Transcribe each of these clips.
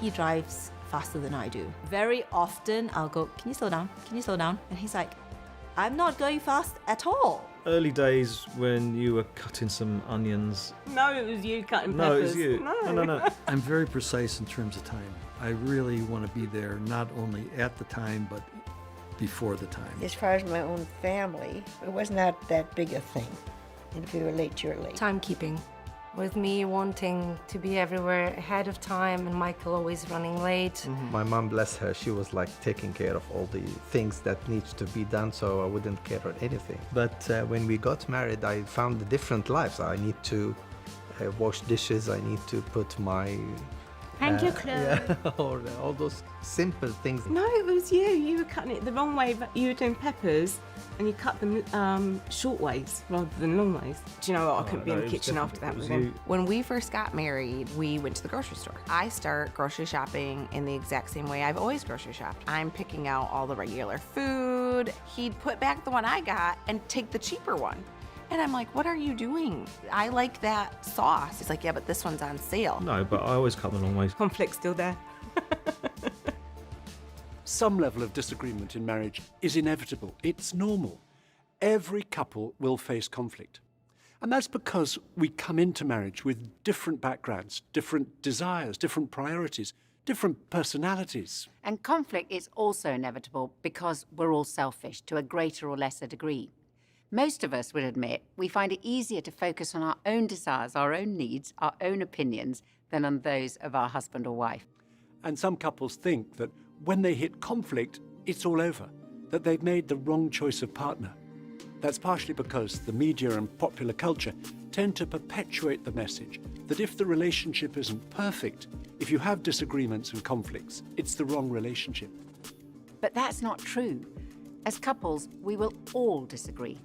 he drives faster than I do. Very often I'll go, can you slow down? Can you slow down? And he's like, I'm not going fast at all. Early days when you were cutting some onions. No, it was you cutting peppers. No, it was you. No. I'm very precise in terms of time. I really want to be there not only at the time, but before the time. As far as my own family, it was not that big a thing. And if you were late, you're late. Timekeeping. With me wanting to be everywhere ahead of time and Michael always running late. My mom, bless her, she was like taking care of all the things that needs to be done, so I wouldn't care about anything. But when we got married, I found a different life. So I need to wash dishes, I need to put my... Hang your clothes. Yeah, or all those simple things. No, it was you. You were cutting it the wrong way, but you were doing peppers and you cut them short ways rather than long ways. Do you know what? I couldn't be in the kitchen after that with him. When we first got married, we went to the grocery store. I start grocery shopping in the exact same way I've always grocery shopped. I'm picking out all the regular food. He'd put back the one I got and take the cheaper one. And I'm like, what are you doing? I like that sauce. He's like, yeah, but this one's on sale. No, but I always cut the long ways. Conflict's still there. Some level of disagreement in marriage is inevitable. It's normal. Every couple will face conflict. And that's because we come into marriage with different backgrounds, different desires, different priorities, different personalities. And conflict is also inevitable because we're all selfish to a greater or lesser degree. Most of us would admit we find it easier to focus on our own desires, our own needs, our own opinions, than on those of our husband or wife. And some couples think that when they hit conflict, it's all over, that they've made the wrong choice of partner. That's partially because the media and popular culture tend to perpetuate the message that if the relationship isn't perfect, if you have disagreements and conflicts, it's the wrong relationship. But that's not true. As couples, we will all disagree.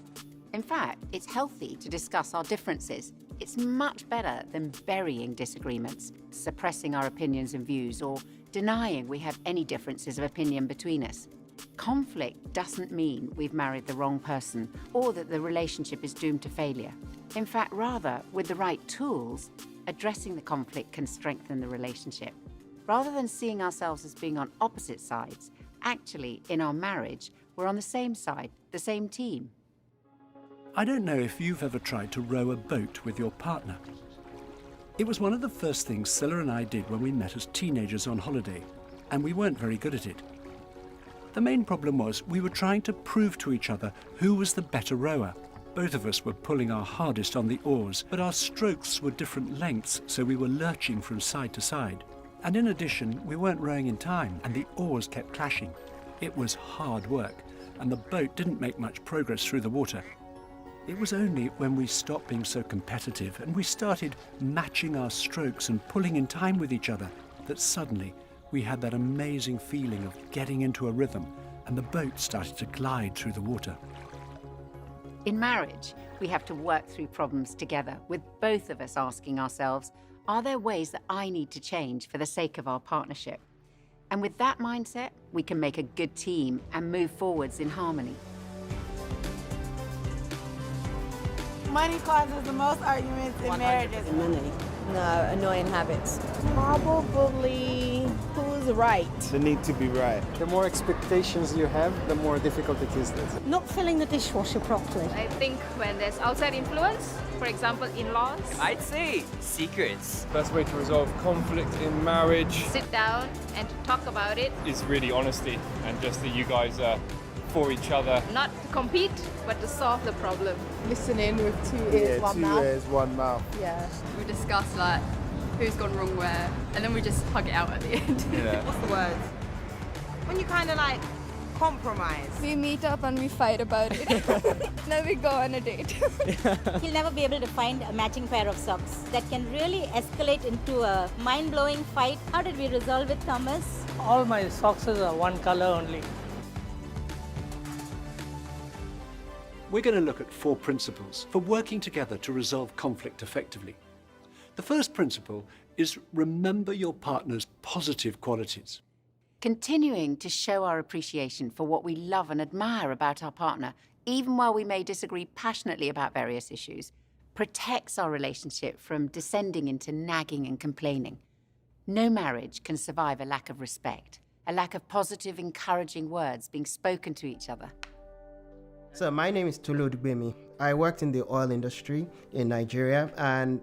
In fact, it's healthy to discuss our differences. It's much better than burying disagreements, suppressing our opinions and views, or denying we have any differences of opinion between us. Conflict doesn't mean we've married the wrong person or that the relationship is doomed to failure. In fact, rather, with the right tools, addressing the conflict can strengthen the relationship. Rather than seeing ourselves as being on opposite sides, actually, in our marriage, we're on the same side, the same team. I don't know if you've ever tried to row a boat with your partner. It was one of the first things Scylla and I did when we met as teenagers on holiday, and we weren't very good at it. The main problem was we were trying to prove to each other who was the better rower. Both of us were pulling our hardest on the oars, but our strokes were different lengths, so we were lurching from side to side. And in addition, we weren't rowing in time, and the oars kept clashing. It was hard work, and the boat didn't make much progress through the water. It was only when we stopped being so competitive and we started matching our strokes and pulling in time with each other that suddenly we had that amazing feeling of getting into a rhythm, and the boat started to glide through the water. In marriage, we have to work through problems together, with both of us asking ourselves, are there ways that I need to change for the sake of our partnership? And with that mindset, we can make a good team and move forwards in harmony. Money causes the most arguments in marriages. Money. No, annoying habits. Probably who's right. The need to be right. The more expectations you have, the more difficult it is. Not filling the dishwasher properly. I think when there's outside influence, for example, in-laws. I'd say secrets. Best way to resolve conflict in marriage. Sit down and talk about it. Is really honesty and just that you guys are for each other. Not to compete, but to solve the problem. Listening with 2 ears, 1 mouth. 2 ears, 1 mouth. Yeah. We discuss like who's gone wrong where, and then we just hug it out at the end. Yeah. What's the word? When you kind of like compromise. We meet up and we fight about it. Then we go on a date. He'll never be able to find a matching pair of socks. That can really escalate into a mind-blowing fight. How did we resolve it, Thomas? All my socks are one color only. We're going to look at 4 principles for working together to resolve conflict effectively. The first principle is remember your partner's positive qualities. Continuing to show our appreciation for what we love and admire about our partner, even while we may disagree passionately about various issues, protects our relationship from descending into nagging and complaining. No marriage can survive a lack of respect, a lack of positive, encouraging words being spoken to each other. So my name is Tulu Dugbemi. I worked in the oil industry in Nigeria, and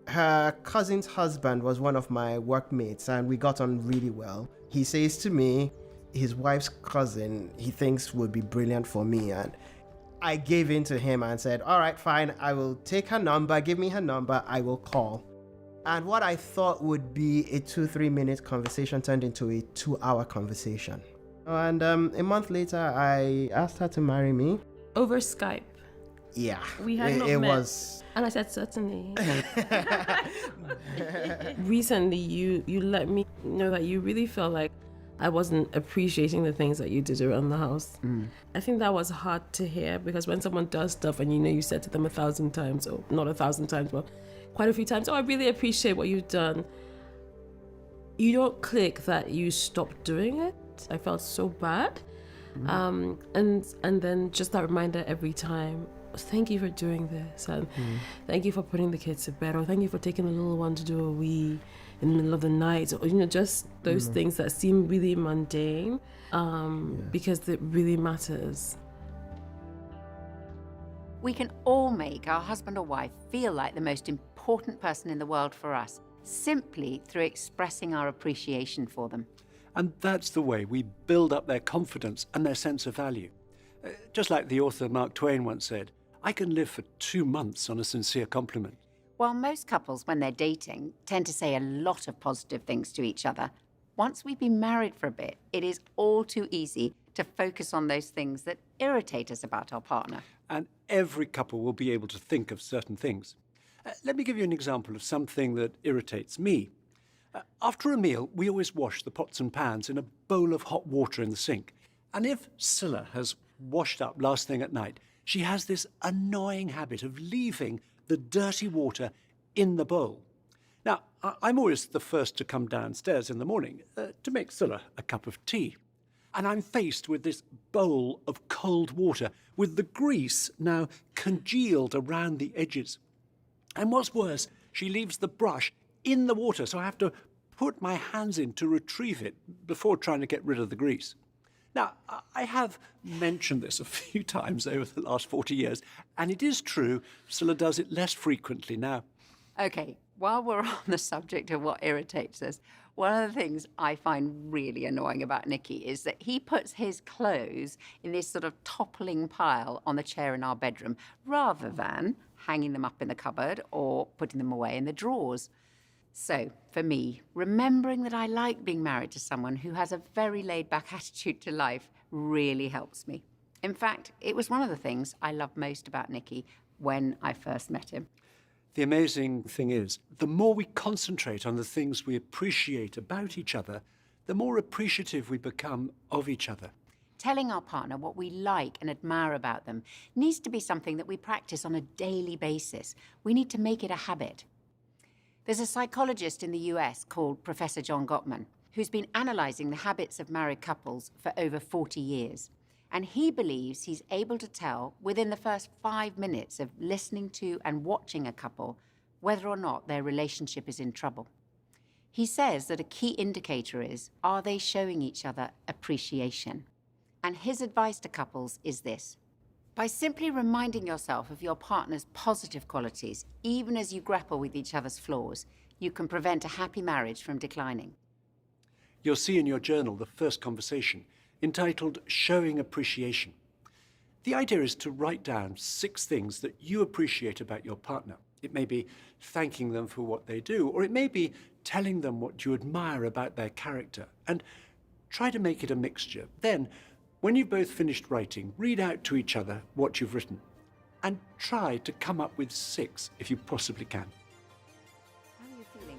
her cousin's husband was one of my workmates, and we got on really well. He says to me, his wife's cousin, he thinks would be brilliant for me, and I gave in to him and said, all right, fine, I will take her number, give me her number, I will call. And what I thought would be a 2-3 minute conversation turned into a 2-hour conversation. And a month later, I asked her to marry me. Over Skype. Yeah. We had not it met. was. And I said, certainly. Recently, you let me know that you really felt like I wasn't appreciating the things that you did around the house. I think that was hard to hear, because when someone does stuff and you said to them 1,000 times, or not 1,000 times, but quite a few times, oh, I really appreciate what you've done. You don't click that you stopped doing it. I felt so bad. And then just that reminder every time, thank you for doing this, and thank you for putting the kids to bed, or thank you for taking the little one to do a wee in the middle of the night, or just those things that seem really mundane, because it really matters. We can all make our husband or wife feel like the most important person in the world for us, simply through expressing our appreciation for them. And that's the way we build up their confidence and their sense of value. Just like the author Mark Twain once said, I can live for 2 months on a sincere compliment. While most couples, when they're dating, tend to say a lot of positive things to each other, once we've been married for a bit, it is all too easy to focus on those things that irritate us about our partner. And every couple will be able to think of certain things. Let me give you an example of something that irritates me. After a meal, we always wash the pots and pans in a bowl of hot water in the sink. And if Scylla has washed up last thing at night, she has this annoying habit of leaving the dirty water in the bowl. Now, I'm always the first to come downstairs in the morning to make Scylla a cup of tea. And I'm faced with this bowl of cold water with the grease now congealed around the edges. And what's worse, she leaves the brush in the water, so I have to put my hands in to retrieve it before trying to get rid of the grease. Now, I have mentioned this a few times over the last 40 years, and it is true, Scylla does it less frequently now. Okay, while we're on the subject of what irritates us, one of the things I find really annoying about Nicky is that he puts his clothes in this sort of toppling pile on the chair in our bedroom, rather than hanging them up in the cupboard or putting them away in the drawers. So, for me, remembering that I like being married to someone who has a very laid-back attitude to life really helps me. In fact, it was one of the things I loved most about Nicky when I first met him. The amazing thing is, the more we concentrate on the things we appreciate about each other, the more appreciative we become of each other. Telling our partner what we like and admire about them needs to be something that we practice on a daily basis. We need to make it a habit. There's a psychologist in the US called Professor John Gottman, who's been analysing the habits of married couples for over 40 years. And he believes he's able to tell within the first 5 minutes of listening to and watching a couple whether or not their relationship is in trouble. He says that a key indicator is, are they showing each other appreciation? And his advice to couples is this: by simply reminding yourself of your partner's positive qualities, even as you grapple with each other's flaws, you can prevent a happy marriage from declining. You'll see in your journal the first conversation, entitled Showing Appreciation. The idea is to write down 6 things that you appreciate about your partner. It may be thanking them for what they do, or it may be telling them what you admire about their character, and try to make it a mixture. Then, when you've both finished writing, read out to each other what you've written, and try to come up with 6 if you possibly can. How are you feeling?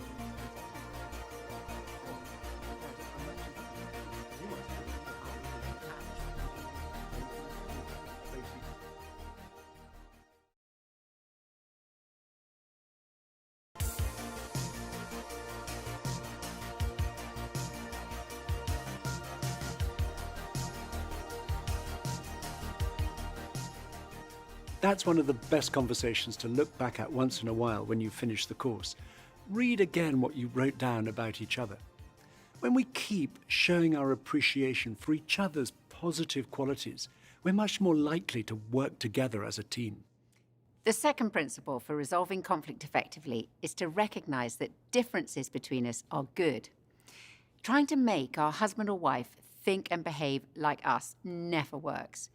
That's one of the best conversations to look back at once in a while when you finish the course. read again what you wrote down about each other. When we keep showing our appreciation for each other's positive qualities, we're much more likely to work together as a team. The second principle for resolving conflict effectively is to recognise that differences between us are good. Trying to make our husband or wife think and behave like us never works.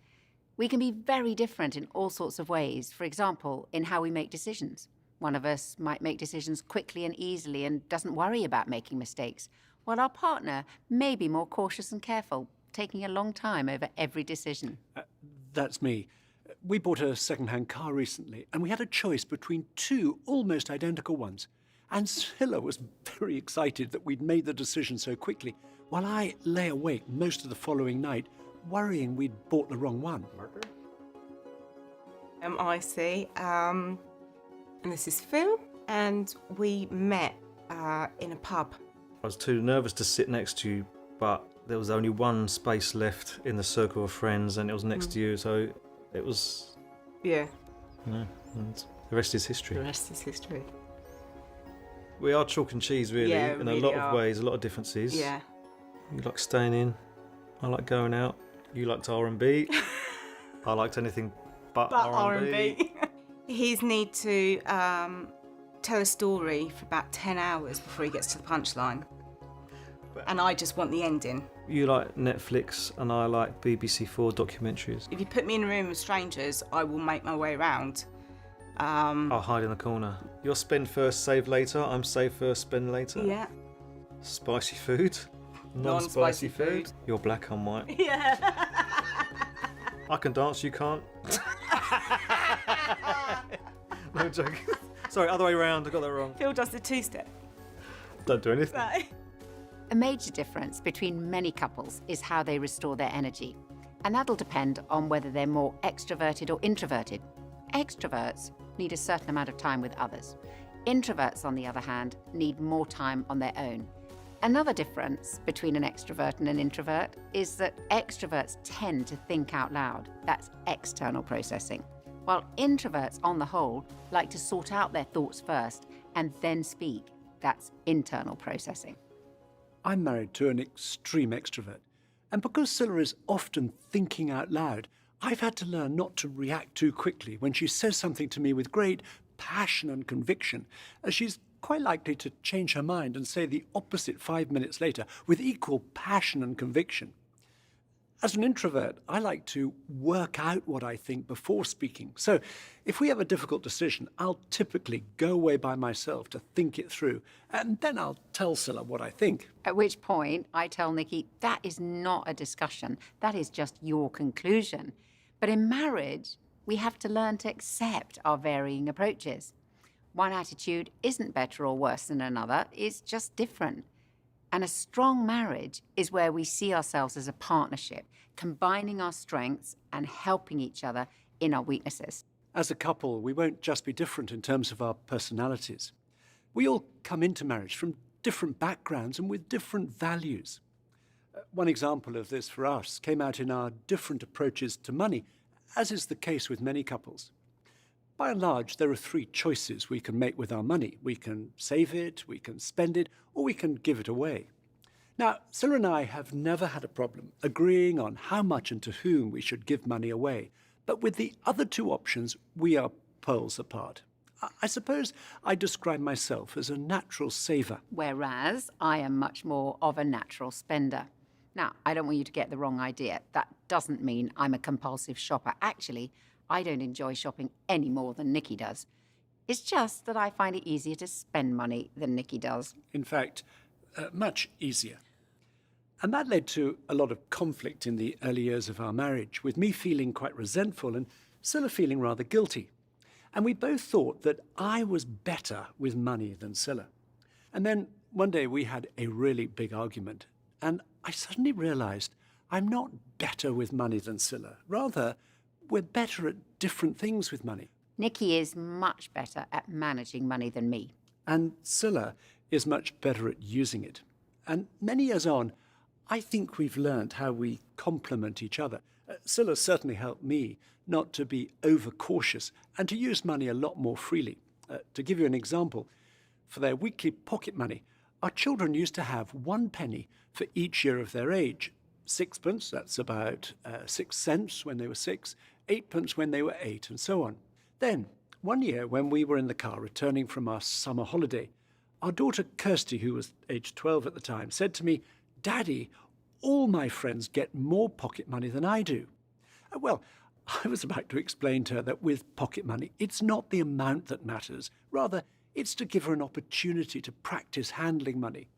We can be very different in all sorts of ways, for example, in how we make decisions. One of us might make decisions quickly and easily and doesn't worry about making mistakes, while our partner may be more cautious and careful, taking a long time over every decision. That's me. We bought a second-hand car recently, and we had a choice between two almost identical ones. And Scilla was very excited that we'd made the decision so quickly, while I lay awake most of the following night, worrying we'd bought the wrong one. IC, and this is Phil, and we met in a pub. I was too nervous to sit next to you, but there was only one space left in the circle of friends, and it was next to you, so it was... Yeah. And the rest is history. The rest is history. We are chalk and cheese, really, Yeah, in really a lot are. of ways, a lot of differences. Yeah. You like staying in, I like going out. You liked R&B. I liked anything but R&B. He's need to tell a story for about 10 hours before he gets to the punchline. And I just want the ending. You like Netflix and I like BBC4 documentaries. If you put me in a room with strangers, I will make my way around. I'll hide in the corner. You're spend first, save later. I'm save first, spend later. Yeah. Spicy food. Non-spicy food. You're black, I'm white. Yeah. I can dance, you can't. No, I'm joking. Sorry, other way around, I got that wrong. Phil does the two-step. Don't do anything. No. A major difference between many couples is how they restore their energy. And that'll depend on whether they're more extroverted or introverted. Extroverts need a certain amount of time with others. Introverts, on the other hand, need more time on their own. Another difference between an extrovert and an introvert is that extroverts tend to think out loud. That's external processing. While introverts, on the whole, like to sort out their thoughts first and then speak. That's internal processing. I'm married to an extreme extrovert, and because Scilla is often thinking out loud, I've had to learn not to react too quickly when she says something to me with great passion and conviction, as she's quite likely to change her mind and say the opposite 5 minutes later with equal passion and conviction. As an introvert, I like to work out what I think before speaking. So if we have a difficult decision, I'll typically go away by myself to think it through, and then I'll tell Scilla what I think. At which point, I tell Nikki, that is not a discussion. That is just your conclusion. But in marriage, we have to learn to accept our varying approaches. One attitude isn't better or worse than another, it's just different. And a strong marriage is where we see ourselves as a partnership, combining our strengths and helping each other in our weaknesses. As a couple, we won't just be different in terms of our personalities. We all come into marriage from different backgrounds and with different values. One example of this for us came out in our different approaches to money, as is the case with many couples. By and large, there are three choices we can make with our money. We can save it, we can spend it, or we can give it away. Now, Scilla and I have never had a problem agreeing on how much and to whom we should give money away. But with the other two options, we are poles apart. I suppose I describe myself as a natural saver. Whereas I am much more of a natural spender. Now, I don't want you to get the wrong idea. That doesn't mean I'm a compulsive shopper. Actually, I don't enjoy shopping any more than Nikki does. It's just that I find it easier to spend money than Nikki does. In fact, much easier. And that led to a lot of conflict in the early years of our marriage, with me feeling quite resentful and Scilla feeling rather guilty. And we both thought that I was better with money than Scilla. And then one day we had a really big argument, and I suddenly realized I'm not better with money than Scilla. Rather, we're better at different things with money. Nikki is much better at managing money than me. And Scilla is much better at using it. And many years on, I think we've learned how we complement each other. Scilla certainly helped me not to be overcautious and to use money a lot more freely. To give you an example, For their weekly pocket money, our children used to have 1 penny for each year of their age. 6pence, that's about 6 cents when they were 6, 8pence when they were 8, and so on. Then, one year when we were in the car returning from our summer holiday, our daughter Kirsty, who was aged 12 at the time, said to me, "Daddy, all my friends get more pocket money than I do." Well, I was about to explain to her that with pocket money, it's not the amount that matters. Rather, it's to give her an opportunity to practice handling money.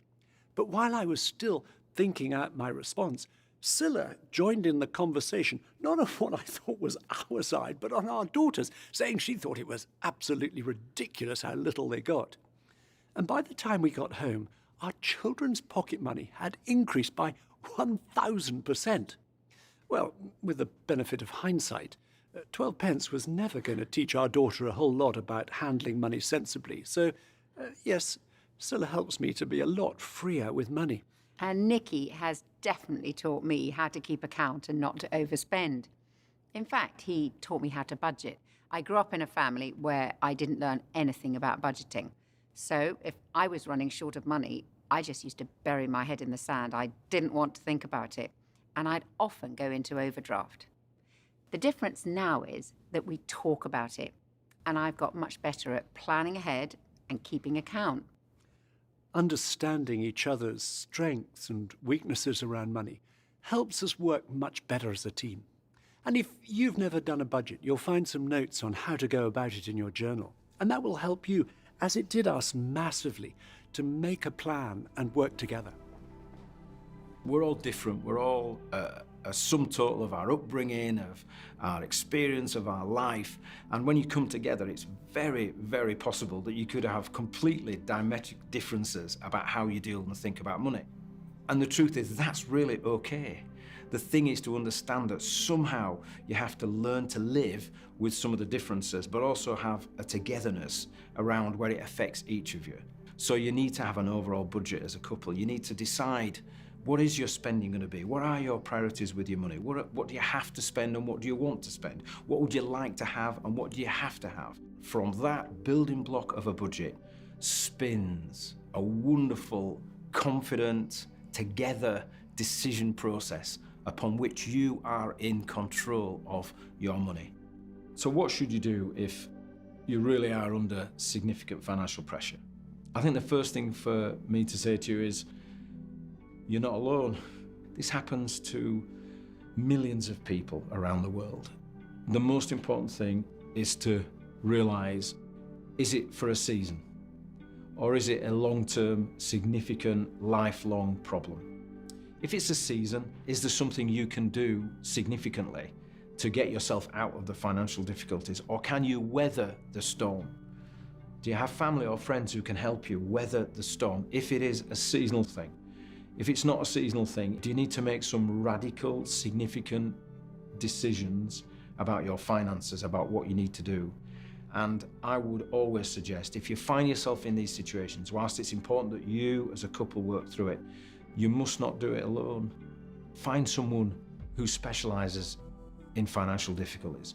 But while I was still thinking out my response, Scylla joined in the conversation, not on what I thought was our side, but on our daughter's, saying she thought it was absolutely ridiculous how little they got. And by the time we got home, our children's pocket money had increased by 1,000%. Well, with the benefit of hindsight, 12 pence was never going to teach our daughter a whole lot about handling money sensibly. So, yes, Scylla helps me to be a lot freer with money. And Nikki has definitely taught me how to keep account and not to overspend. In fact, he taught me how to budget. I grew up in a family where I didn't learn anything about budgeting. So if I was running short of money, I just used to bury my head in the sand. I didn't want to think about it. And I'd often go into overdraft. The difference now is that we talk about it. And I've got much better at planning ahead and keeping account. Understanding each other's strengths and weaknesses around money helps us work much better as a team. And if you've never done a budget, you'll find some notes on how to go about it in your journal. And that will help you, as it did us massively, to make a plan and work together. We're all different. We're all a sum total of our upbringing, of our experience, of our life. And when you come together, it's very, very possible that you could have completely diametric differences about how you deal and think about money. And the truth is, that's really okay. The thing is to understand that somehow you have to learn to live with some of the differences, but also have a togetherness around where it affects each of you. So you need to have an overall budget as a couple. You need to decide, what is your spending going to be? What are your priorities with your money? What do you have to spend and what do you want to spend? What would you like to have and what do you have to have? From that building block of a budget spins a wonderful, confident, together decision process upon which you are in control of your money. So what should you do if you really are under significant financial pressure? I think the first thing for me to say to you is, you're not alone. This happens to millions of people around the world. The most important thing is to realize, is it for a season? Or is it a long-term, significant, lifelong problem? If it's a season, is there something you can do significantly to get yourself out of the financial difficulties? Or can you weather the storm? Do you have family or friends who can help you weather the storm if it is a seasonal thing? If it's not a seasonal thing, do you need to make some radical, significant decisions about your finances, about what you need to do? And I would always suggest, if you find yourself in these situations, whilst it's important that you as a couple work through it, you must not do it alone. Find someone who specialises in financial difficulties.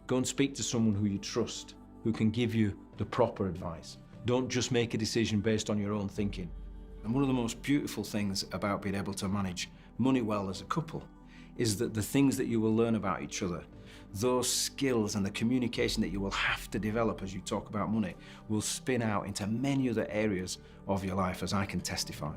Go and speak to someone who you trust, who can give you the proper advice. Don't just make a decision based on your own thinking. And one of the most beautiful things about being able to manage money well as a couple is that the things that you will learn about each other, those skills and the communication that you will have to develop as you talk about money, will spin out into many other areas of your life, as I can testify.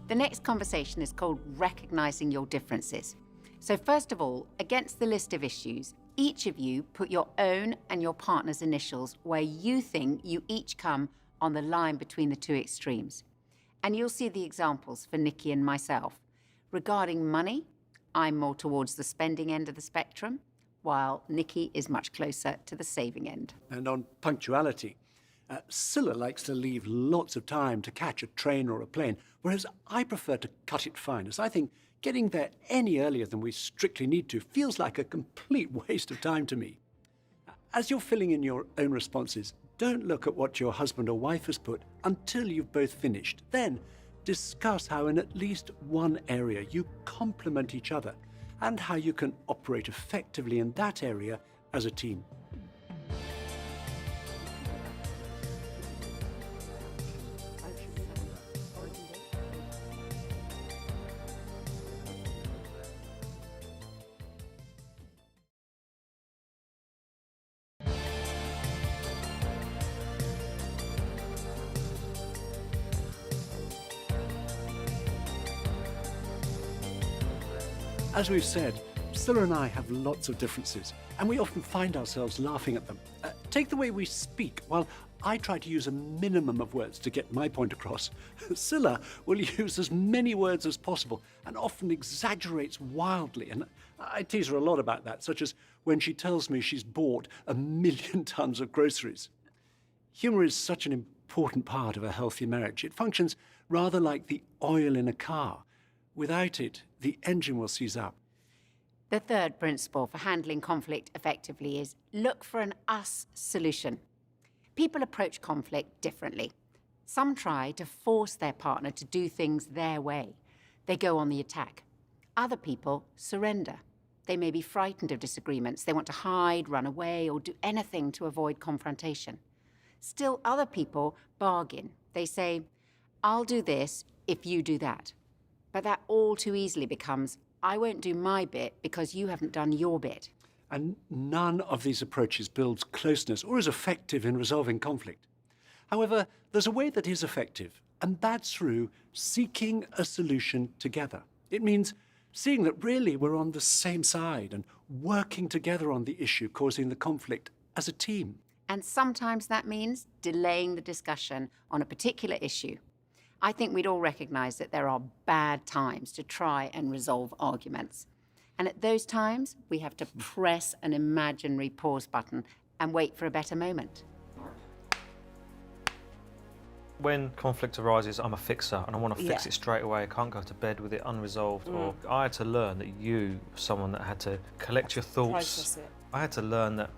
The next conversation is called Recognizing Your Differences. So first of all, against the list of issues, each of you put your own and your partner's initials where you think you each come on the line between the two extremes. And you'll see the examples for Nikki and myself. Regarding money, I'm more towards the spending end of the spectrum, while Nikki is much closer to the saving end. And on punctuality, Scylla likes to leave lots of time to catch a train or a plane, whereas I prefer to cut it fine, as I think getting there any earlier than we strictly need to feels like a complete waste of time to me. As you're filling in your own responses, don't look at what your husband or wife has put until you've both finished. Then discuss how in at least one area you complement each other and how you can operate effectively in that area as a team. As we've said, Scylla and I have lots of differences, and we often find ourselves laughing at them. Take the way we speak. While I try to use a minimum of words to get my point across, Scylla will use as many words as possible and often exaggerates wildly. And I tease her a lot about that, such as when she tells me she's bought 1 million tons of groceries. Humour is such an important part of a healthy marriage. It functions rather like the oil in a car. Without it, the engine will seize up. The third principle for handling conflict effectively is look for an us solution. People approach conflict differently. Some try to force their partner to do things their way. They go on the attack. Other people surrender. They may be frightened of disagreements. They want to hide, run away, or do anything to avoid confrontation. Still, other people bargain. They say, I'll do this if you do that. But that all too easily becomes, I won't do my bit because you haven't done your bit. And none of these approaches builds closeness or is effective in resolving conflict. However, there's a way that is effective, and that's through seeking a solution together. It means seeing that really we're on the same side and working together on the issue causing the conflict as a team. And sometimes that means delaying the discussion on a particular issue. I think we'd all recognise that there are bad times to try and resolve arguments. And at those times, we have to press an imaginary pause button and wait for a better moment. When conflict arises, I'm a fixer and I want to fix it straight away. I can't go to bed with it unresolved. Or I had to learn that you were someone that had to collect your thoughts. Process it. I had to learn that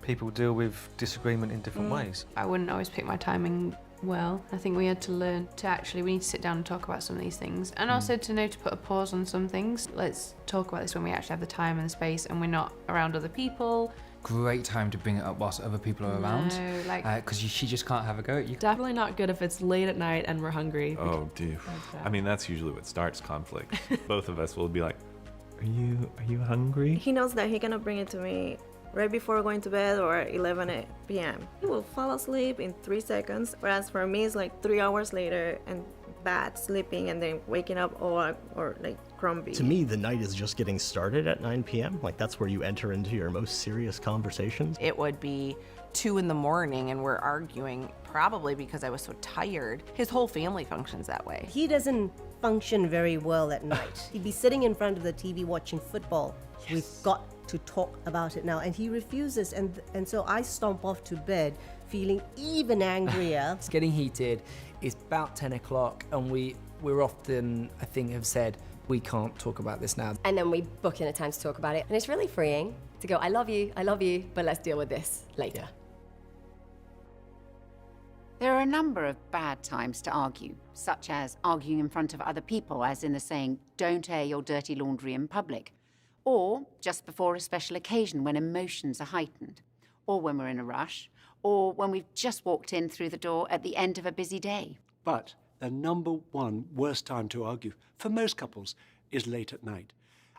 people deal with disagreement in different ways. I wouldn't always pick my timing well. I think we had to learn to actually, we need to sit down and talk about some of these things. And also to know to put a pause on some things. Let's talk about this when we actually have the time and the space and we're not around other people. Great time to bring it up whilst other people are around. No, like... Because she just can't have a go at you. Definitely not good if it's late at night and we're hungry. Oh, dude. I mean, that's usually what starts conflict. Both of us will be like, are you hungry? He knows that he's gonna bring it to me right before going to bed or 11 p.m. He will fall asleep in 3 seconds, whereas for me it's like 3 hours later and bad sleeping and then waking up or like grumpy. To me, the night is just getting started at 9 p.m. Like that's where you enter into your most serious conversations. It would be 2 in the morning and we're arguing, probably because I was so tired. His whole family functions that way. He doesn't function very well at night. He'd be sitting in front of the TV watching football. Yes. We've got to talk about it now, and he refuses, and so I stomp off to bed feeling even angrier. It's getting heated. It's about 10 o'clock and we're often, I think, have said we can't talk about this now. And then we book in a time to talk about it, and it's really freeing to go, I love you, but let's deal with this later. There are a number of bad times to argue, such as arguing in front of other people, as in the saying, don't air your dirty laundry in public, or just before a special occasion when emotions are heightened, or when we're in a rush, or when we've just walked in through the door at the end of a busy day. But the number one worst time to argue for most couples is late at night.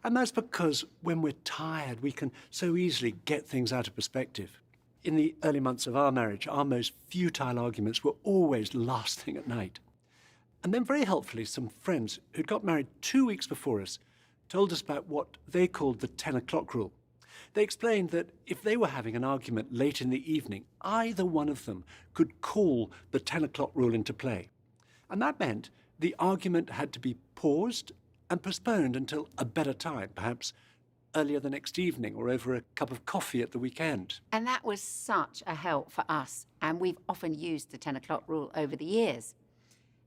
And that's because when we're tired, we can so easily get things out of perspective. In the early months of our marriage, our most futile arguments were always last thing at night. And then very helpfully, some friends who'd got married 2 weeks before us told us about what they called the 10 o'clock rule. They explained that if they were having an argument late in the evening, either one of them could call the 10 o'clock rule into play. And that meant the argument had to be paused and postponed until a better time, perhaps earlier the next evening or over a cup of coffee at the weekend. And that was such a help for us, and we've often used the 10 o'clock rule over the years.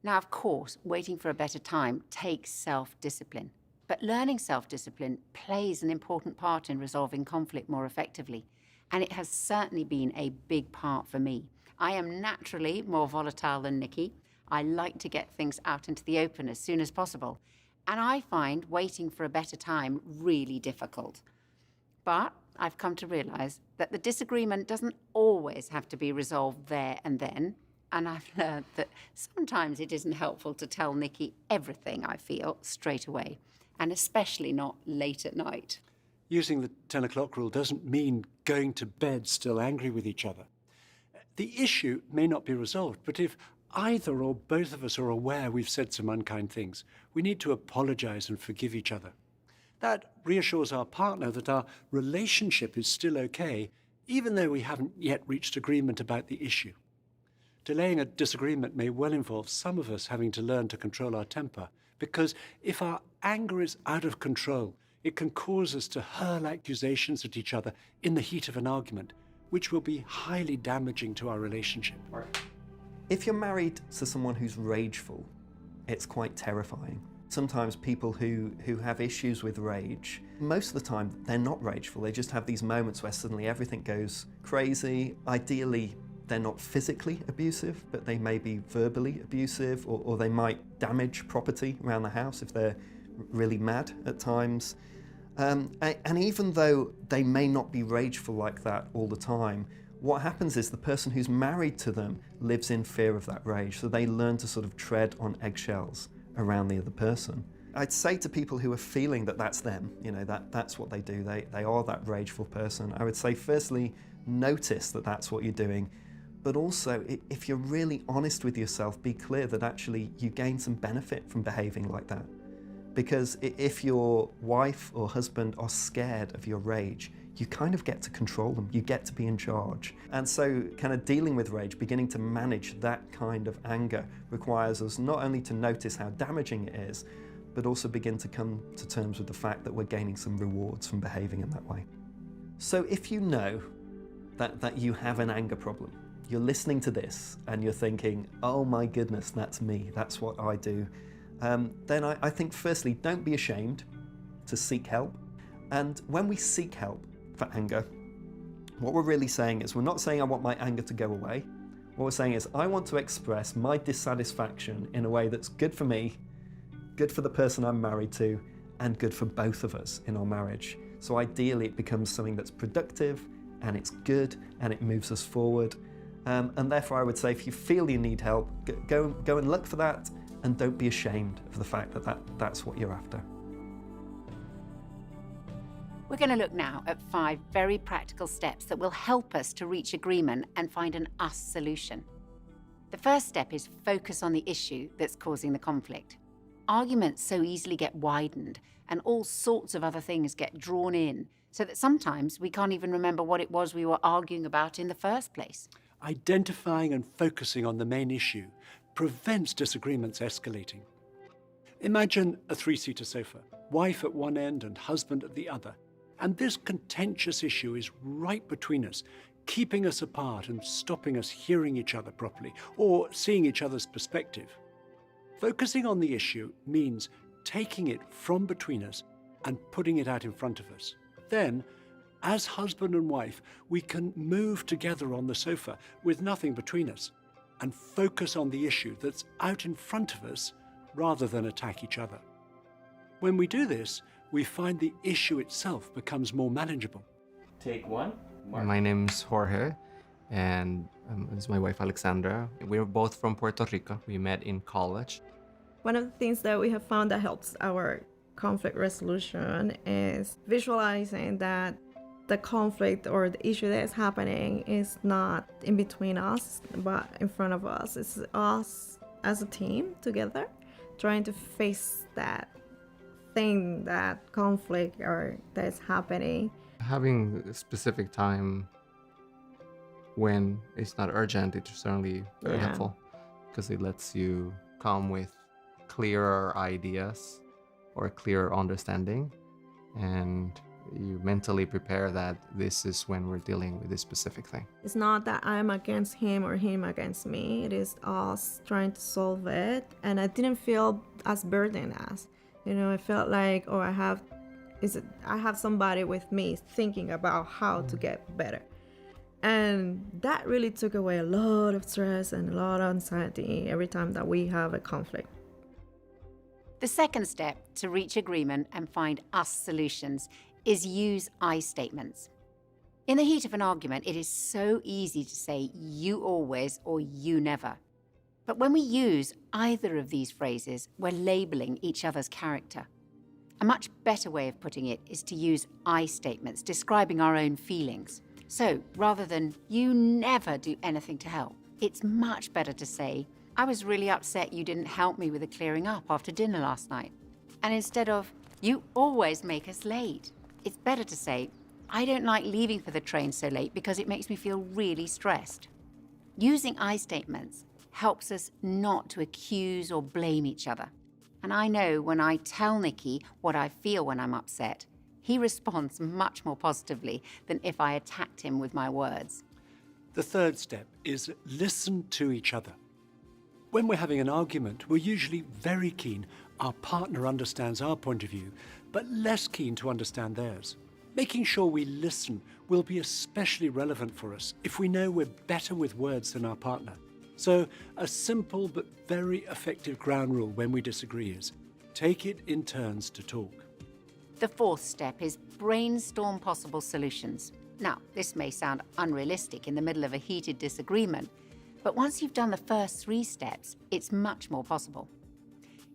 Now, of course, waiting for a better time takes self-discipline. But learning self-discipline plays an important part in resolving conflict more effectively, and it has certainly been a big part for me. I am naturally more volatile than Nikki. I like to get things out into the open as soon as possible, and I find waiting for a better time really difficult. But I've come to realise that the disagreement doesn't always have to be resolved there and then, and I've learned that sometimes it isn't helpful to tell Nikki everything I feel straight away, and especially not late at night. Using the 10 o'clock rule doesn't mean going to bed still angry with each other. The issue may not be resolved, but if either or both of us are aware we've said some unkind things, we need to apologise and forgive each other. That reassures our partner that our relationship is still okay, even though we haven't yet reached agreement about the issue. Delaying a disagreement may well involve some of us having to learn to control our temper, because if our anger is out of control, it can cause us to hurl accusations at each other in the heat of an argument, which will be highly damaging to our relationship. If you're married to someone who's rageful, it's quite terrifying. Sometimes people who have issues with rage, most of the time they're not rageful, they just have these moments where suddenly everything goes crazy. Ideally, they're not physically abusive, but they may be verbally abusive, or they might damage property around the house if they're really mad at times. And even though they may not be rageful like that all the time, what happens is the person who's married to them lives in fear of that rage, so they learn to sort of tread on eggshells around the other person. I'd say to people who are feeling that that's them, you know, that's what they do, they are that rageful person, I would say firstly, notice that that's what you're doing, but also if you're really honest with yourself, be clear that actually you gain some benefit from behaving like that. Because if your wife or husband are scared of your rage, you kind of get to control them, you get to be in charge. And so kind of dealing with rage, beginning to manage that kind of anger requires us not only to notice how damaging it is, but also begin to come to terms with the fact that we're gaining some rewards from behaving in that way. So if you know that you have an anger problem, you're listening to this and you're thinking, oh my goodness, that's me, that's what I do, then I think firstly, don't be ashamed to seek help. And when we seek help for anger, what we're really saying is, we're not saying I want my anger to go away. What we're saying is, I want to express my dissatisfaction in a way that's good for me, good for the person I'm married to, and good for both of us in our marriage. So ideally it becomes something that's productive, and it's good, and it moves us forward. And therefore I would say, if you feel you need help, go and look for that, and don't be ashamed of the fact that that's what you're after. We're going to look now at 5 very practical steps that will help us to reach agreement and find an us solution. The first step is focus on the issue that's causing the conflict. Arguments so easily get widened, and all sorts of other things get drawn in, so that sometimes we can't even remember what it was we were arguing about in the first place. Identifying and focusing on the main issue prevents disagreements escalating. Imagine a 3-seater sofa, wife at one end and husband at the other. And this contentious issue is right between us, keeping us apart and stopping us hearing each other properly or seeing each other's perspective. Focusing on the issue means taking it from between us and putting it out in front of us. Then, as husband and wife, we can move together on the sofa with nothing between us and focus on the issue that's out in front of us rather than attack each other. When we do this, we find the issue itself becomes more manageable. Take 1. My name's Jorge, and this is my wife Alexandra. We're both from Puerto Rico. We met in college. One of the things that we have found that helps our conflict resolution is visualizing that the conflict or the issue that is happening is not in between us, but in front of us. It's us as a team together trying to face that thing, that conflict or that's happening. Having a specific time when it's not urgent, it's certainly very helpful, because it lets you come with clearer ideas or a clearer understanding, and you mentally prepare that this is when we're dealing with this specific thing. It's not that I'm against him or him against me. It is us trying to solve it, and I didn't feel as burdened as, you know, I felt like, oh, I have somebody with me thinking about how to get better. And that really took away a lot of stress and a lot of anxiety every time that we have a conflict. The second step to reach agreement and find us solutions is use I statements. In the heat of an argument, it is so easy to say you always or you never. But when we use either of these phrases, we're labeling each other's character. A much better way of putting it is to use I statements, describing our own feelings. So rather than you never do anything to help, it's much better to say, I was really upset you didn't help me with the clearing up after dinner last night. And instead of, You always make us late. It's better to say, I don't like leaving for the train so late because it makes me feel really stressed. Using I statements helps us not to accuse or blame each other. And I know when I tell Nicky what I feel when I'm upset, he responds much more positively than if I attacked him with my words. The third step is listen to each other. When we're having an argument, we're usually very keen our partner understands our point of view, but less keen to understand theirs. Making sure we listen will be especially relevant for us if we know we're better with words than our partner. So a simple but very effective ground rule when we disagree is take it in turns to talk. The fourth step is brainstorm possible solutions. Now, this may sound unrealistic in the middle of a heated disagreement, but once you've done the first 3 steps, it's much more possible.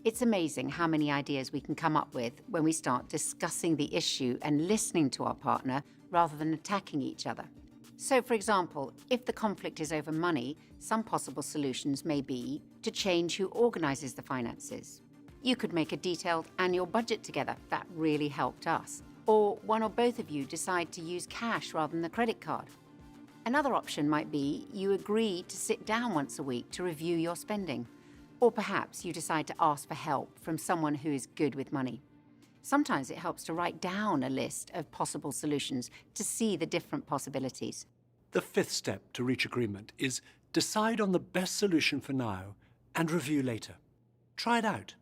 It's amazing how many ideas we can come up with when we start discussing the issue and listening to our partner rather than attacking each other. So, for example, if the conflict is over money, some possible solutions may be to change who organises the finances. You could make a detailed annual budget together. That really helped us. Or one or both of you decide to use cash rather than the credit card. Another option might be you agree to sit down once a week to review your spending. Or perhaps you decide to ask for help from someone who is good with money. Sometimes it helps to write down a list of possible solutions to see the different possibilities. The 5th step to reach agreement is decide on the best solution for now and review later. Try it out.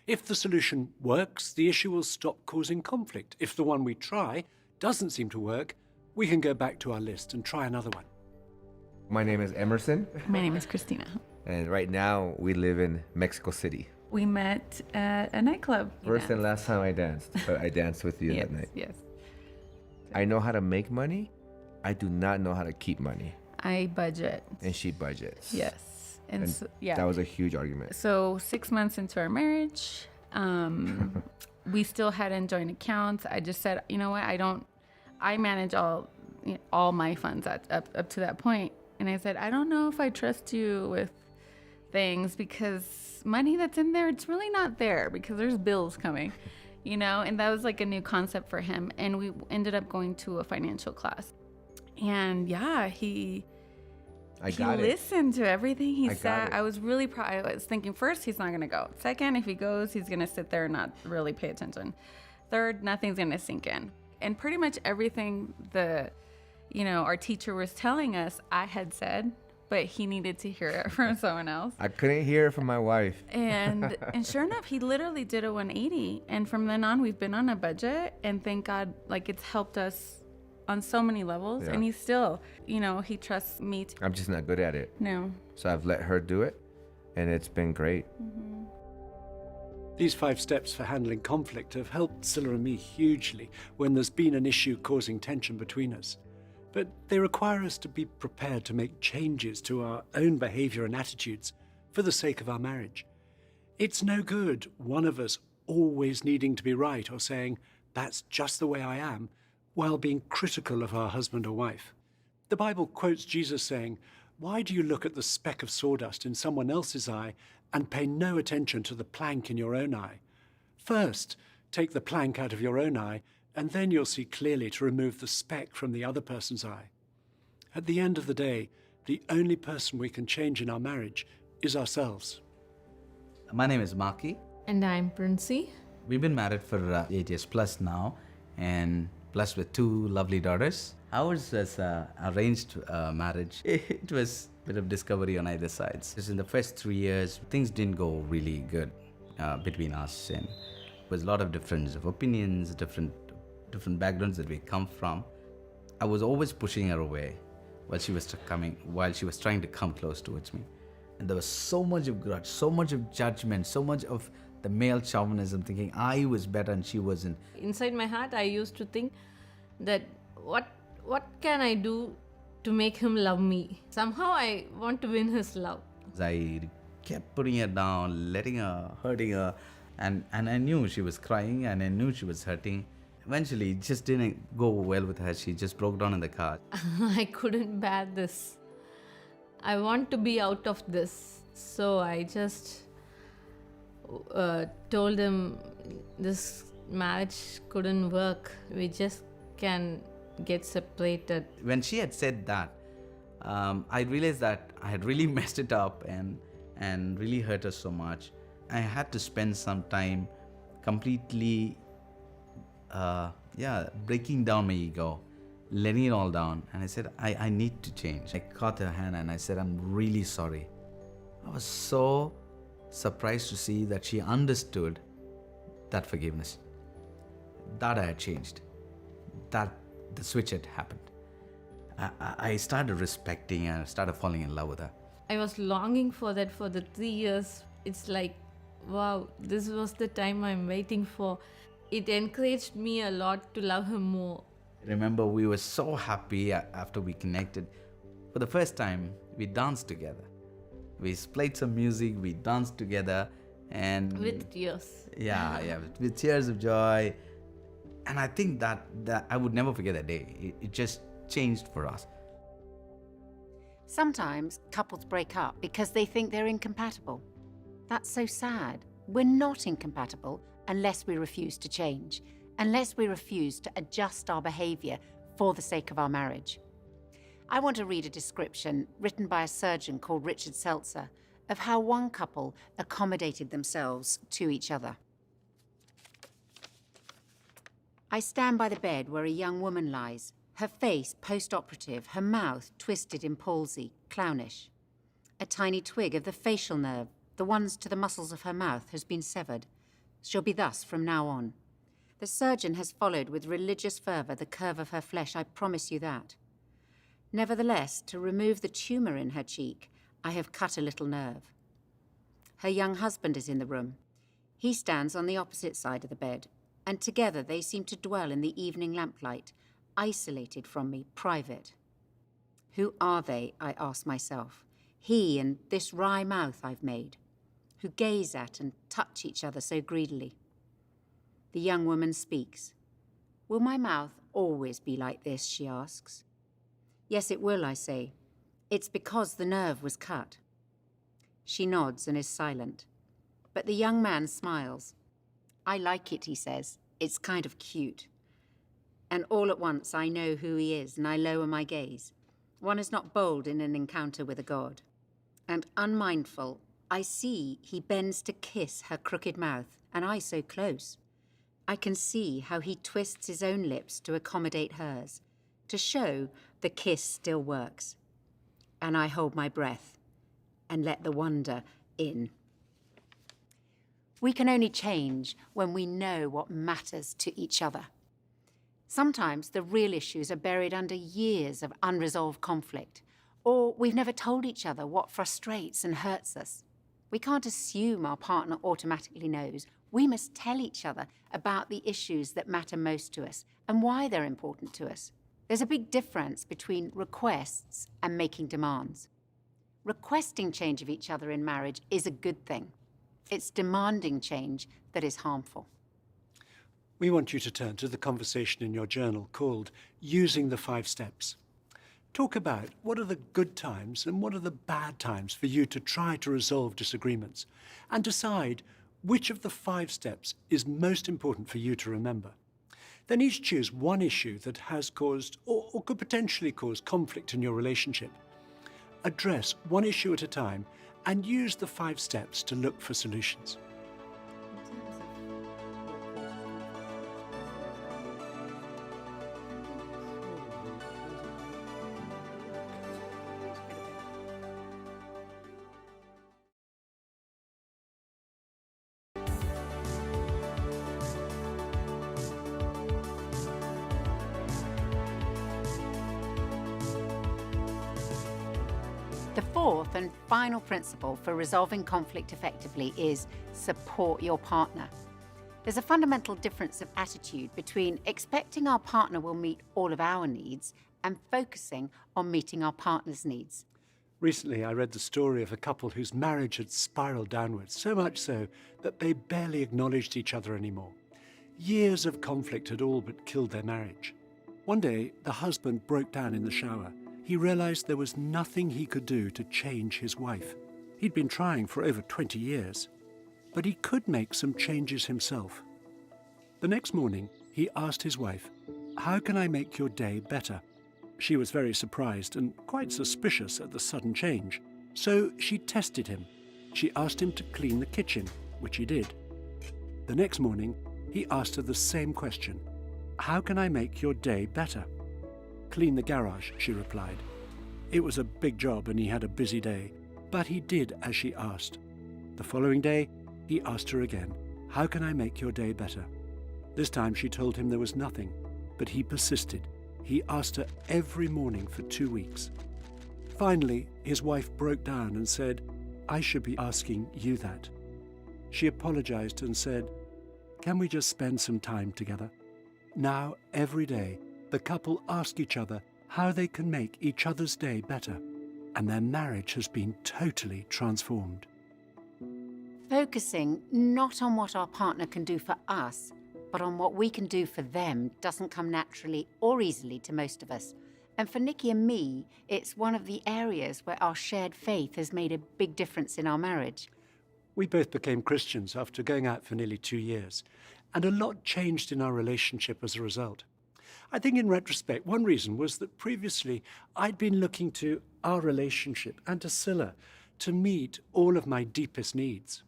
If the solution works, the issue will stop causing conflict. If the one we try doesn't seem to work, we can go back to our list and try another one. My name is Emerson. My name is Christina. And right now we live in Mexico City. We met at a nightclub. First and last time I danced, but I danced with you that night. Yes. I know how to make money. I do not know how to keep money. I budget. And she budgets. Yes. And so, that was a huge argument. So 6 months into our marriage, we still hadn't joint accounts. I just said, you know what, I manage all my funds up to that point. And I said, I don't know if I trust you with things because money that's in there, it's really not there because there's bills coming, and that was like a new concept for him. And we ended up going to a financial class. And yeah, he listened to everything he said. I was really proud. I was thinking, first, he's not going to go. Second, if he goes, he's going to sit there and not really pay attention. Third, nothing's going to sink in. And pretty much everything our teacher was telling us, I had said, but he needed to hear it from someone else. I couldn't hear it from my wife. And sure enough, he literally did a 180. And from then on, we've been on a budget. And thank God, it's helped us on so many levels. Yeah. And he's still, he trusts me. I'm just not good at it. No. So I've let her do it, and it's been great. Mm-hmm. These 5 steps for handling conflict have helped Scylla and me hugely when there's been an issue causing tension between us. But they require us to be prepared to make changes to our own behavior and attitudes for the sake of our marriage. It's no good one of us always needing to be right or saying, that's just the way I am, while being critical of our husband or wife. The Bible quotes Jesus saying, why do you look at the speck of sawdust in someone else's eye and pay no attention to the plank in your own eye? First, take the plank out of your own eye, and then you'll see clearly to remove the speck from the other person's eye. At the end of the day, the only person we can change in our marriage is ourselves. My name is Maki. And I'm Princey. We've been married for 8 years plus now, and blessed with 2 lovely daughters. Ours was arranged marriage. It was a bit of discovery on either side. Just in the first 3 years, things didn't go really good between us, and there was a lot of difference of opinions, different backgrounds that we come from. I was always pushing her away while she was trying to come close towards me. And there was so much of grudge, so much of judgment, so much of the male chauvinism, thinking I was better and she wasn't. Inside my heart, I used to think that what can I do to make him love me? Somehow I want to win his love. I kept putting her down, letting her, hurting her, and I knew she was crying and I knew she was hurting. Eventually, it just didn't go well with her. She just broke down in the car. I couldn't bear this. I want to be out of this. So I just told him, this marriage couldn't work. We just can get separated. When she had said that, I realized that I had really messed it up and really hurt her so much. I had to spend some time completely breaking down my ego, letting it all down. And I said, I need to change. I caught her hand and I said, I'm really sorry. I was so surprised to see that she understood that forgiveness, that I had changed, that the switch had happened. I started respecting and I started falling in love with her. I was longing for that for the 3 years. It's like, wow, this was the time I'm waiting for. It encouraged me a lot to love her more. I remember we were so happy after we connected. For the first time, we danced together. We played some music, we danced together, and with tears. Yeah, with tears of joy. And I think that I would never forget that day. It just changed for us. Sometimes couples break up because they think they're incompatible. That's so sad. We're not incompatible unless we refuse to change, unless we refuse to adjust our behaviour for the sake of our marriage. I want to read a description written by a surgeon called Richard Seltzer of how one couple accommodated themselves to each other. I stand by the bed where a young woman lies, her face post-operative, her mouth twisted in palsy, clownish. A tiny twig of the facial nerve, the ones to the muscles of her mouth, has been severed. She'll be thus from now on. The surgeon has followed with religious fervour the curve of her flesh, I promise you that. Nevertheless, to remove the tumour in her cheek, I have cut a little nerve. Her young husband is in the room. He stands on the opposite side of the bed, and together they seem to dwell in the evening lamplight, isolated from me, private. Who are they, I ask myself, he and this wry mouth I've made, who gaze at and touch each other so greedily? The young woman speaks. Will my mouth always be like this, she asks. Yes, it will, I say. It's because the nerve was cut. She nods and is silent. But the young man smiles. I like it, he says. It's kind of cute. And all at once I know who he is, and I lower my gaze. One is not bold in an encounter with a god. And unmindful, I see he bends to kiss her crooked mouth, and I so close. I can see how he twists his own lips to accommodate hers, to show the kiss still works. And I hold my breath and let the wonder in. We can only change when we know what matters to each other. Sometimes the real issues are buried under years of unresolved conflict, or we've never told each other what frustrates and hurts us. We can't assume our partner automatically knows. We must tell each other about the issues that matter most to us and why they're important to us. There's a big difference between requests and making demands. Requesting change of each other in marriage is a good thing. It's demanding change that is harmful. We want you to turn to the conversation in your journal called Using the 5 Steps. Talk about what are the good times and what are the bad times for you to try to resolve disagreements, and decide which of the 5 steps is most important for you to remember. Then each choose one issue that has caused or could potentially cause conflict in your relationship. Address one issue at a time and use the 5 steps to look for solutions. The fourth and final principle for resolving conflict effectively is support your partner. There's a fundamental difference of attitude between expecting our partner will meet all of our needs and focusing on meeting our partner's needs. Recently, I read the story of a couple whose marriage had spiraled downwards, so much so that they barely acknowledged each other anymore. Years of conflict had all but killed their marriage. One day, the husband broke down in the shower. He realized there was nothing he could do to change his wife. He'd been trying for over 20 years, but he could make some changes himself. The next morning, he asked his wife, "How can I make your day better?" She was very surprised and quite suspicious at the sudden change. So she tested him. She asked him to clean the kitchen, which he did. The next morning, he asked her the same question. "How can I make your day better?" "Clean the garage," she replied. It was a big job and he had a busy day, but he did as she asked. The following day, he asked her again, "How can I make your day better?" This time she told him there was nothing, but he persisted. He asked her every morning for 2 weeks. Finally, his wife broke down and said, "I should be asking you that." She apologized and said, "Can we just spend some time together?" Now, every day, the couple ask each other how they can make each other's day better, and their marriage has been totally transformed. Focusing not on what our partner can do for us, but on what we can do for them doesn't come naturally or easily to most of us. And for Nikki and me, it's one of the areas where our shared faith has made a big difference in our marriage. We both became Christians after going out for nearly 2 years, and a lot changed in our relationship as a result. I think in retrospect, one reason was that previously I'd been looking to our relationship and to Scylla to meet all of my deepest needs.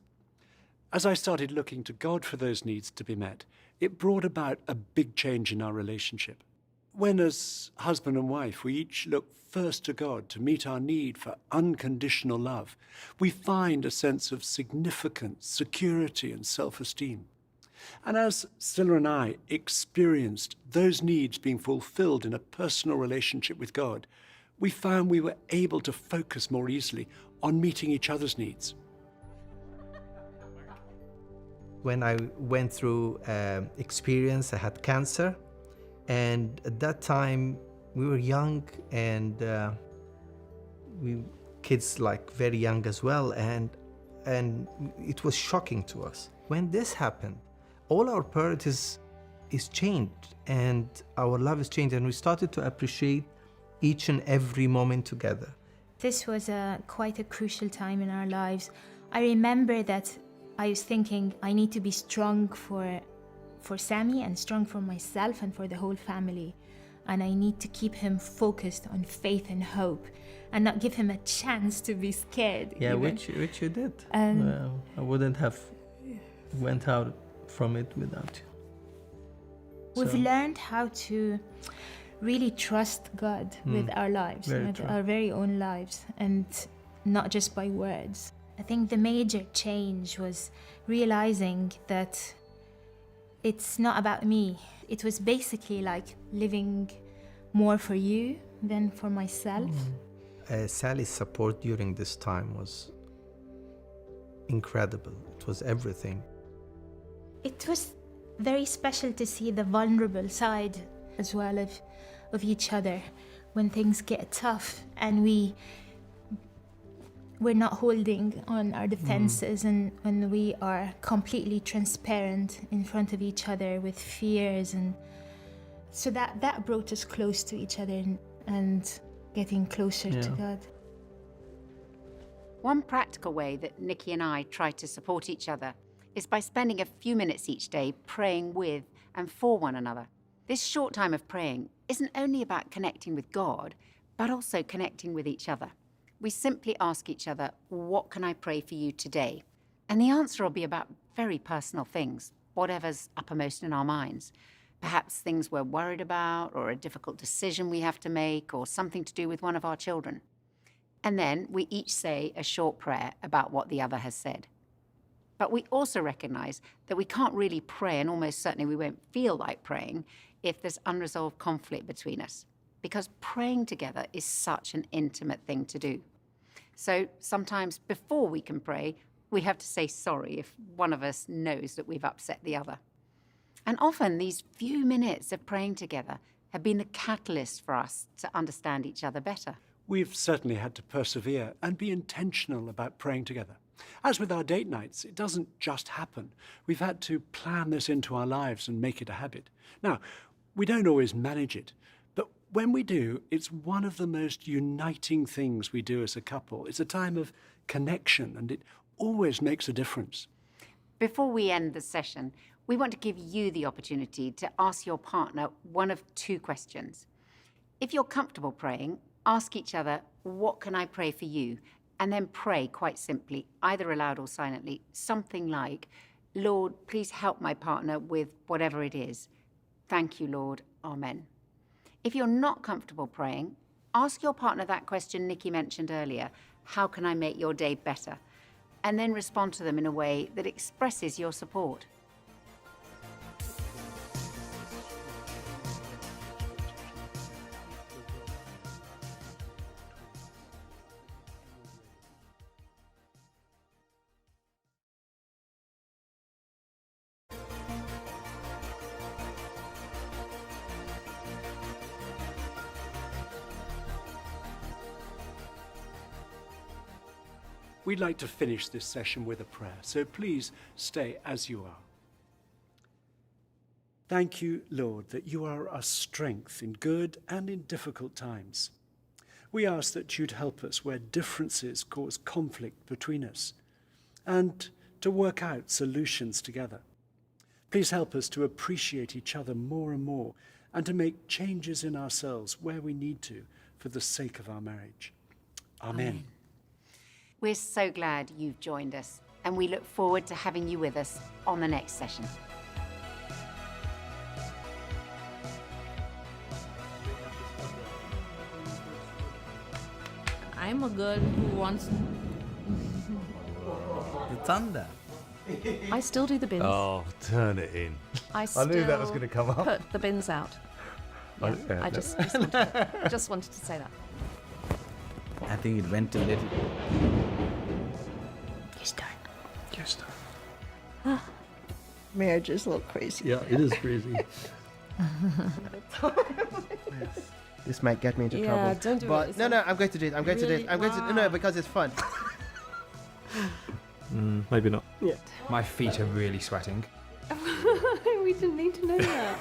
As I started looking to God for those needs to be met, it brought about a big change in our relationship. When, as husband and wife, we each look first to God to meet our need for unconditional love, we find a sense of significance, security, and self-esteem. And as Scylla and I experienced those needs being fulfilled in a personal relationship with God, we found we were able to focus more easily on meeting each other's needs. When I went through experience, I had cancer, and at that time we were young, and we kids like very young as well, and it was shocking to us. When this happened, all our priorities is changed, and our love is changed, and we started to appreciate each and every moment together. This was quite a crucial time in our lives. I remember that I was thinking I need to be strong for Sammy and strong for myself and for the whole family. And I need to keep him focused on faith and hope and not give him a chance to be scared. Yeah, even. which you did. I wouldn't have went out from it without you. We've learned how to really trust God with our lives, with our very own lives, and not just by words. I think the major change was realizing that it's not about me. It was basically like living more for you than for myself. Sally's support during this time was incredible. It was everything. It was very special to see the vulnerable side as well of each other when things get tough, and we're not holding on our defenses, and when we are completely transparent in front of each other with fears, and so that brought us close to each other and getting closer to God. One practical way that Nikki and I try to support each other is by spending a few minutes each day praying with and for one another. This short time of praying isn't only about connecting with God, but also connecting with each other. We simply ask each other, "What can I pray for you today?" And the answer will be about very personal things, whatever's uppermost in our minds. Perhaps things we're worried about, or a difficult decision we have to make, or something to do with one of our children. And then we each say a short prayer about what the other has said. But we also recognize that we can't really pray, and almost certainly we won't feel like praying, if there's unresolved conflict between us, because praying together is such an intimate thing to do. So sometimes before we can pray, we have to say sorry if one of us knows that we've upset the other. And often these few minutes of praying together have been the catalyst for us to understand each other better. We've certainly had to persevere and be intentional about praying together. As with our date nights, it doesn't just happen. We've had to plan this into our lives and make it a habit. Now, we don't always manage it, but when we do, it's one of the most uniting things we do as a couple. It's a time of connection, and it always makes a difference. Before we end the session, we want to give you the opportunity to ask your partner one of two questions. If you're comfortable praying, ask each other, what can I pray for you? And then pray quite simply, either aloud or silently, something like, Lord, please help my partner with whatever it is. Thank you, Lord. Amen. If you're not comfortable praying, ask your partner that question Nikki mentioned earlier, how can I make your day better? And then respond to them in a way that expresses your support. We'd like to finish this session with a prayer, so please stay as you are. Thank you, Lord, that you are our strength in good and in difficult times. We ask that you'd help us where differences cause conflict between us and to work out solutions together. Please help us to appreciate each other more and more and to make changes in ourselves where we need to for the sake of our marriage. Amen. We're so glad you've joined us, and we look forward to having you with us on the next session. I'm a girl who wants The thunder. I still do the bins. Oh, turn it in. I knew that was going to come up. Put the bins out. Yeah, I just wanted to say that. I think it went a little. Yes, darn. Yes, darn. Marriages look crazy. Yeah, it is crazy. This might get me into trouble. Yeah, don't do but it. No, I'm going to do it. I'm going to do it. I'm going to no, because it's fun. Maybe not. Yeah. My feet are really sweating. We didn't need to know that.